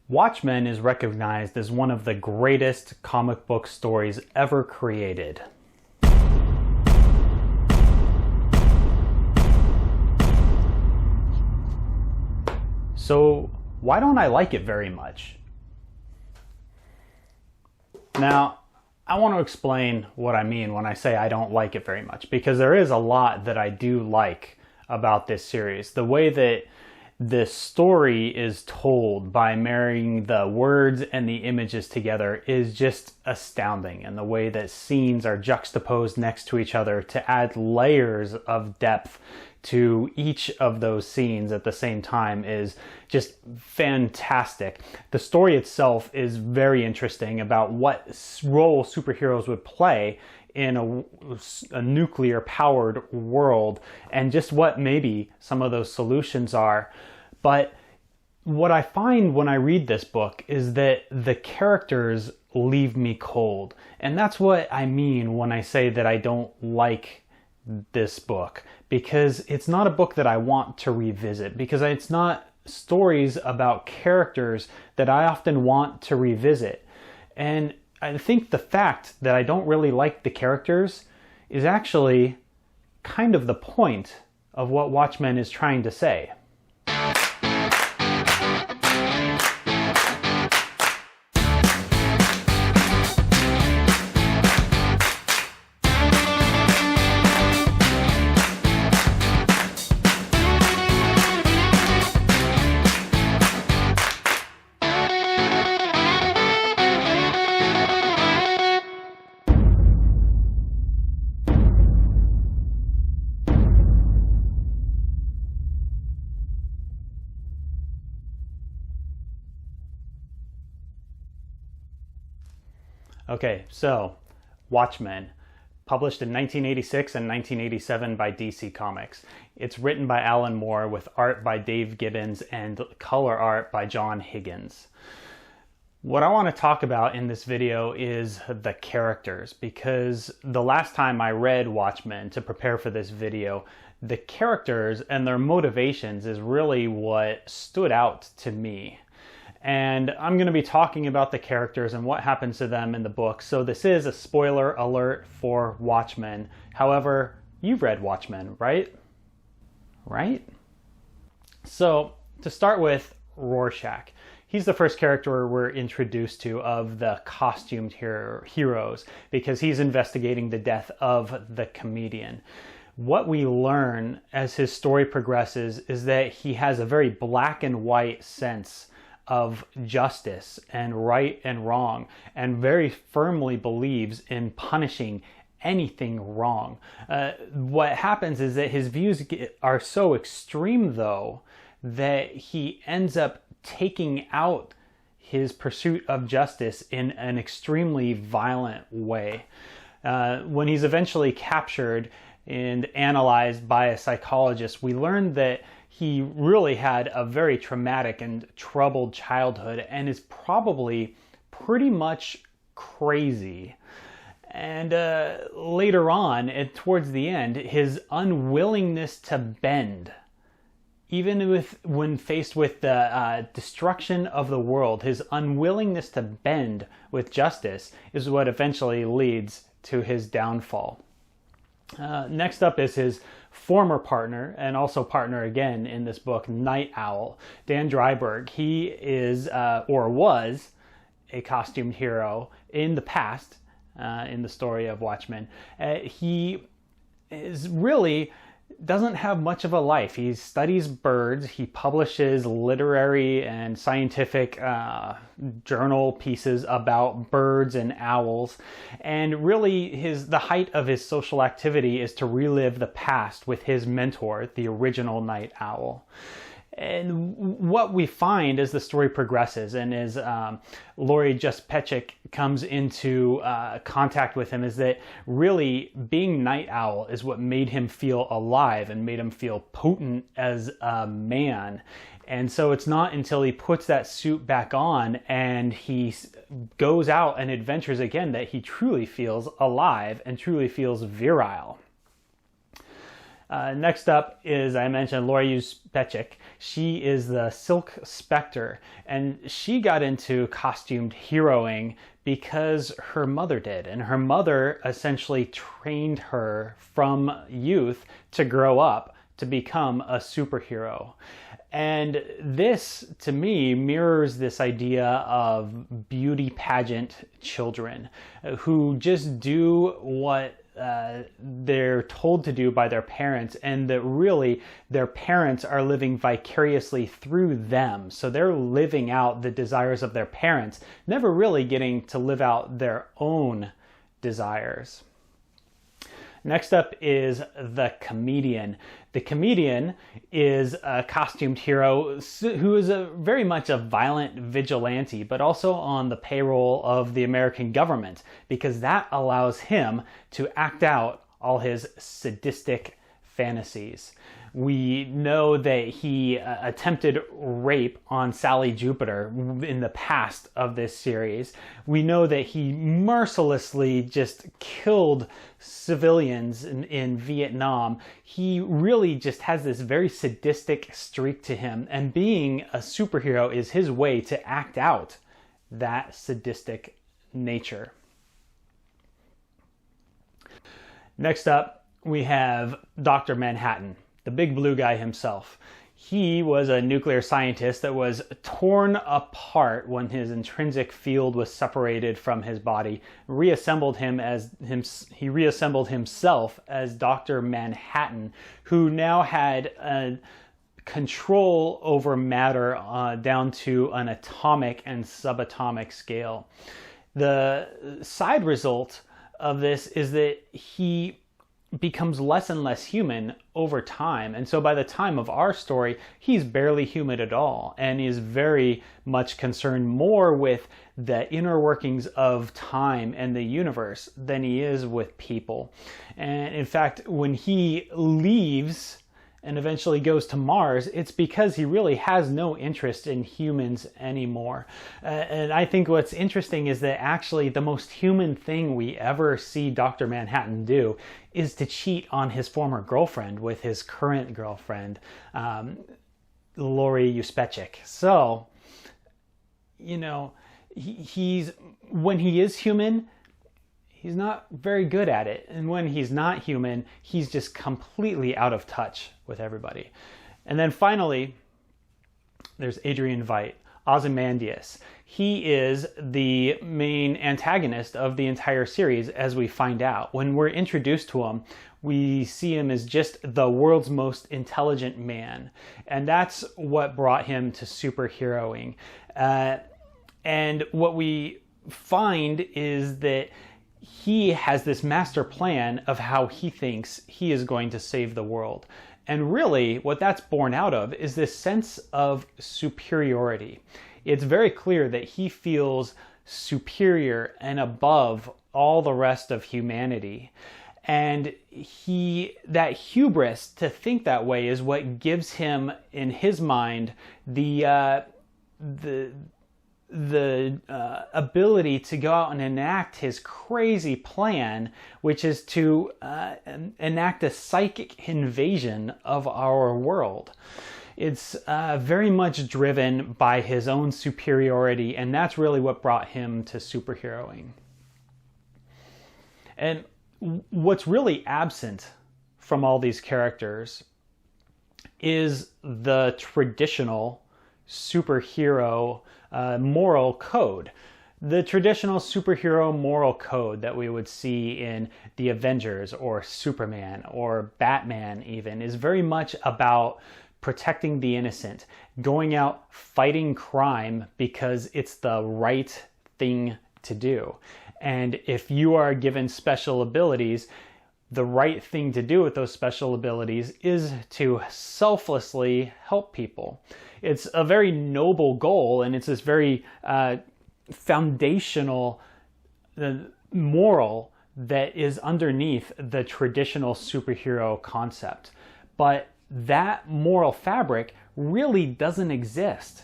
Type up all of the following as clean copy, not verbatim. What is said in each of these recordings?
Watchmen is recognized as one of the greatest comic book stories ever created. So why don't I like it very much? Now, I want to explain what I mean when I say I don't like it very much, because there is a lot that I do like about this series. The way that the story is told by marrying the words and the images together is just astounding, and the way that scenes are juxtaposed next to each other to add layers of depth to each of those scenes at the same time is just fantastic. The story itself is very interesting about what role superheroes would play in a nuclear powered world, and just what maybe some of those solutions are. But what I find when I read this book is that the characters leave me cold. And that's what I mean when I say that I don't like this book, because it's not a book that I want to revisit, because it's not stories about characters that I often want to revisit. And I think the fact that I don't really like the characters is actually kind of the point of what Watchmen is trying to say. Okay, so Watchmen, published in 1986 and 1987 by DC Comics. It's written by Alan Moore with art by Dave Gibbons and color art by John Higgins. What I want to talk about in this video is the characters, because the last time I read Watchmen to prepare for this video, the characters and their motivations is really what stood out to me. And I'm going to be talking about the characters and what happens to them in the book. So this is a spoiler alert for Watchmen. However, you've read Watchmen, right? Right? So to start with, Rorschach. He's the first character we're introduced to of the costumed heroes, because he's investigating the death of the comedian. What we learn as his story progresses is that he has a very black and white sense of justice and right and wrong, and very firmly believes in punishing anything wrong. What happens is that his views are so extreme, though, that he ends up taking out his pursuit of justice in an extremely violent way. When he's eventually captured and analyzed by a psychologist, we learn that he really had a very traumatic and troubled childhood and is probably pretty much crazy. And later on, towards the end, his unwillingness to bend, even when faced with the destruction of the world, his unwillingness to bend with justice is what eventually leads to his downfall. Next up is his former partner, and also partner again in this book, Night Owl, Dan Dreiberg. He is, or was, a costumed hero in the past, in the story of Watchmen. He is really doesn't have much of a life. He studies birds. He publishes literary and scientific journal pieces about birds and owls. And really the height of his social activity is to relive the past with his mentor, the original Night Owl. And what we find as the story progresses, and as Laurie Justpechik comes into contact with him, is that really being Night Owl is what made him feel alive and made him feel potent as a man. And so it's not until he puts that suit back on and he goes out and adventures again that he truly feels alive and truly feels virile. Next up is, I mentioned, Lori Uspechik. She is the Silk Spectre, and she got into costumed heroing because her mother did. And her mother essentially trained her from youth to grow up to become a superhero. And this, to me, mirrors this idea of beauty pageant children who just do what they're told to do by their parents, and that really their parents are living vicariously through them. So they're living out the desires of their parents, never really getting to live out their own desires. Next up is the comedian. The comedian is a costumed hero who is very much a violent vigilante, but also on the payroll of the American government, because that allows him to act out all his sadistic fantasies. We know that he attempted rape on Sally Jupiter in the past of this series. We know that he mercilessly just killed civilians in Vietnam. He really just has this very sadistic streak to him, and being a superhero is his way to act out that sadistic nature. Next up, we have Dr. Manhattan, the big blue guy himself. He was a nuclear scientist that was torn apart when his intrinsic field was separated from his body, reassembled himself as Dr. Manhattan, who now had control over matter down to an atomic and subatomic scale. The side result of this is that he becomes less and less human over time. And so by the time of our story, he's barely human at all, and is very much concerned more with the inner workings of time and the universe than he is with people. And in fact, when he leaves and eventually goes to Mars, it's because he really has no interest in humans anymore. And I think what's interesting is that actually the most human thing we ever see Dr. Manhattan do is to cheat on his former girlfriend with his current girlfriend, Lori Uspechik. So, you know, when he is human, he's not very good at it. And when he's not human, he's just completely out of touch with everybody. And then finally, there's Adrian Veidt, Ozymandias. He is the main antagonist of the entire series, as we find out. When we're introduced to him, we see him as just the world's most intelligent man. And that's what brought him to superheroing. And what we find is that he has this master plan of how he thinks he is going to save the world. And really, what that's born out of is this sense of superiority. It's very clear that he feels superior and above all the rest of humanity. And that hubris to think that way is what gives him, in his mind, the ability to go out and enact his crazy plan, which is to enact a psychic invasion of our world. It's very much driven by his own superiority, and that's really what brought him to superheroing. And what's really absent from all these characters is the traditional superhero moral code. The traditional superhero moral code that we would see in the Avengers or Superman or Batman even is very much about protecting the innocent, going out fighting crime because it's the right thing to do. And if you are given special abilities, the right thing to do with those special abilities is to selflessly help people. It's a very noble goal, and it's this very foundational moral that is underneath the traditional superhero concept. But that moral fabric really doesn't exist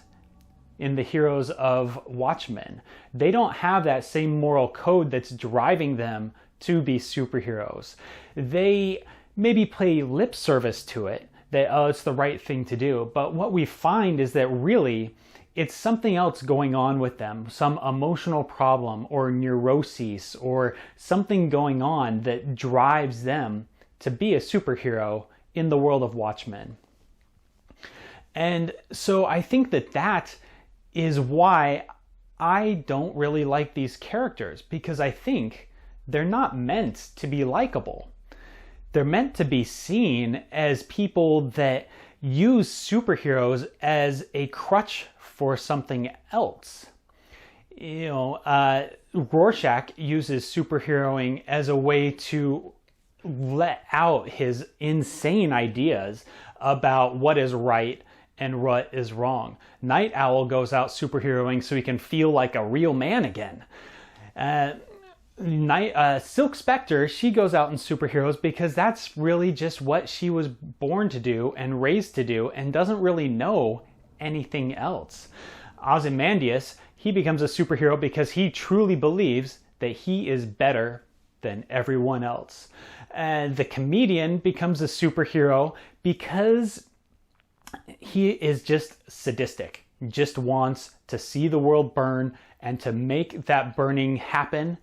in the heroes of Watchmen. They don't have that same moral code that's driving them to be superheroes. They maybe pay lip service to it, that, oh, it's the right thing to do. But what we find is that really it's something else going on with them, some emotional problem or neuroses or something going on that drives them to be a superhero in the world of Watchmen. And so I think that that is why I don't really like these characters, because I think they're not meant to be likable. They're meant to be seen as people that use superheroes as a crutch for something else. Rorschach uses superheroing as a way to let out his insane ideas about what is right and what is wrong. Night Owl goes out superheroing so he can feel like a real man again. Silk Spectre, she goes out in superheroes because that's really just what she was born to do and raised to do and doesn't really know anything else. Ozymandias, he becomes a superhero because he truly believes that he is better than everyone else. The comedian becomes a superhero because he is just sadistic, just wants to see the world burn and to make that burning happen.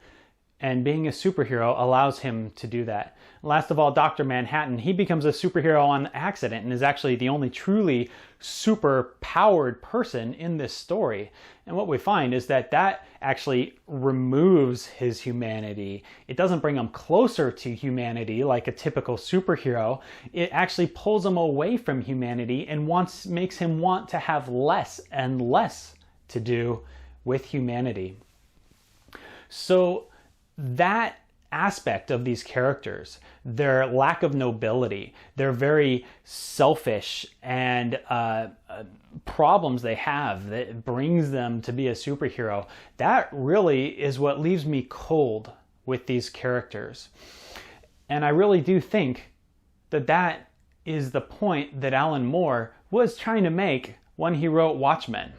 And being a superhero allows him to do that. Last of all, Dr. Manhattan, he becomes a superhero on accident and is actually the only truly super-powered person in this story. And what we find is that that actually removes his humanity. It doesn't bring him closer to humanity like a typical superhero. It actually pulls him away from humanity and makes him want to have less and less to do with humanity. So that aspect of these characters, their lack of nobility, their very selfish and problems they have that brings them to be a superhero, that really is what leaves me cold with these characters. And I really do think that that is the point that Alan Moore was trying to make when he wrote Watchmen.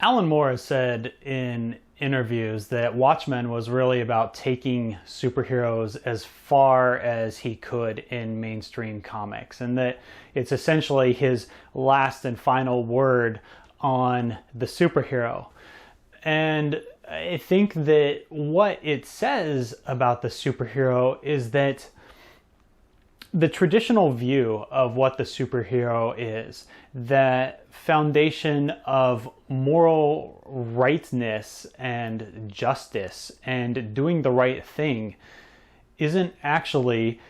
Alan Moore has said in interviews that Watchmen was really about taking superheroes as far as he could in mainstream comics, and that it's essentially his last and final word on the superhero. And I think that what it says about the superhero is that the traditional view of what the superhero is, that foundation of moral rightness and justice and doing the right thing, isn't actually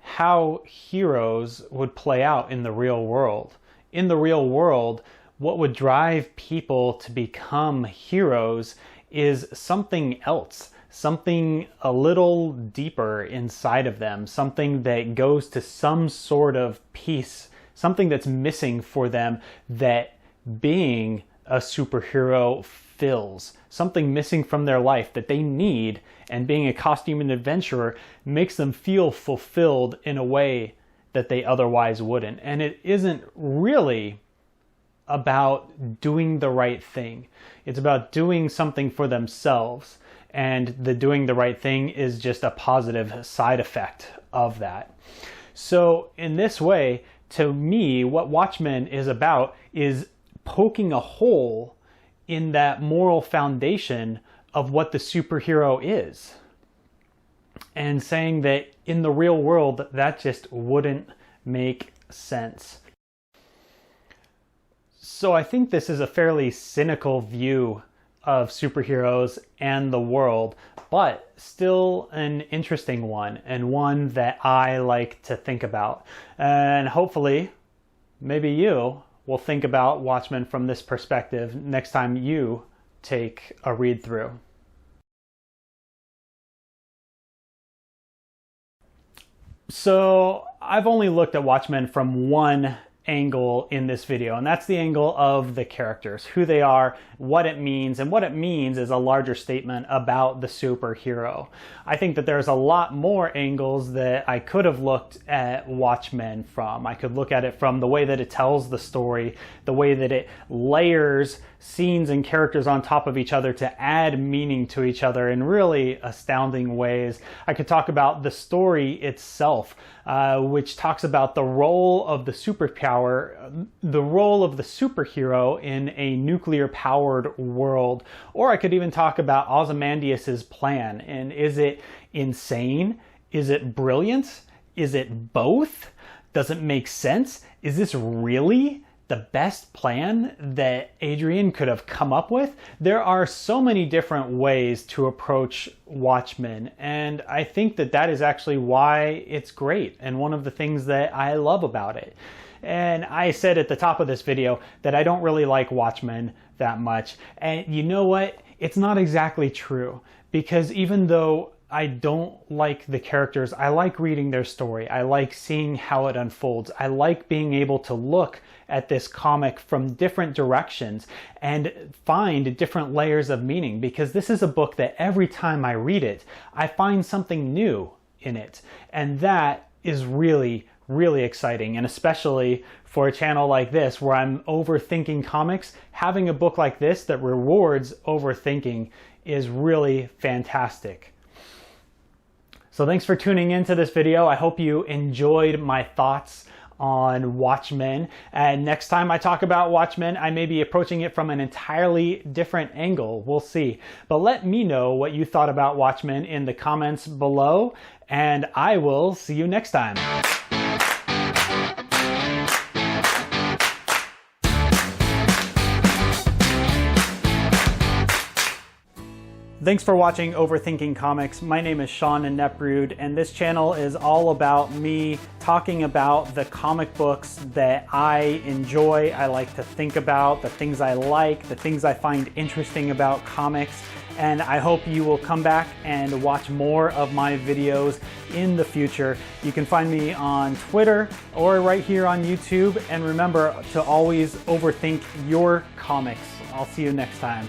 how heroes would play out in the real world. In the real world, what would drive people to become heroes is something else. Something a little deeper inside of them, something that goes to some sort of peace, something that's missing for them that being a superhero fills, something missing from their life that they need, and being a costume and adventurer makes them feel fulfilled in a way that they otherwise wouldn't. And it isn't really about doing the right thing. It's about doing something for themselves. And the doing the right thing is just a positive side effect of that. So in this way, to me, what Watchmen is about is poking a hole in that moral foundation of what the superhero is. And saying that in the real world, that just wouldn't make sense. So I think this is a fairly cynical view of superheroes and the world, but still an interesting one, and one that I like to think about. And hopefully, maybe you will think about Watchmen from this perspective next time you take a read through. So I've only looked at Watchmen from one angle in this video, and that's the angle of the characters, who they are, what it means, and what it means is a larger statement about the superhero. I think that there's a lot more angles that I could have looked at Watchmen from. I could look at it from the way that it tells the story, the way that it layers scenes and characters on top of each other to add meaning to each other in really astounding ways. I could talk about the story itself, which talks about the role of the superpower, the role of the superhero in a nuclear-powered world. Or I could even talk about Ozymandias's plan, and is it insane? Is it brilliant? Is it both? Does it make sense? Is this really the best plan that Adrian could have come up with? There are so many different ways to approach Watchmen, and I think that that is actually why it's great and one of the things that I love about it. And I said at the top of this video that I don't really like Watchmen that much, and you know what? It's not exactly true, because even though I don't like the characters, I like reading their story. I like seeing how it unfolds. I like being able to look at this comic from different directions and find different layers of meaning, because this is a book that every time I read it, I find something new in it. And that is really, really exciting. And especially for a channel like this where I'm overthinking comics, having a book like this that rewards overthinking is really fantastic. So thanks for tuning into this video. I hope you enjoyed my thoughts on Watchmen. And next time I talk about Watchmen, I may be approaching it from an entirely different angle. We'll see. But let me know what you thought about Watchmen in the comments below, and I will see you next time. Thanks for watching Overthinking Comics. My name is Sean and Neprud, and this channel is all about me talking about the comic books that I enjoy, I like to think about, the things I like, the things I find interesting about comics, and I hope you will come back and watch more of my videos in the future. You can find me on Twitter or right here on YouTube, and remember to always overthink your comics. I'll see you next time.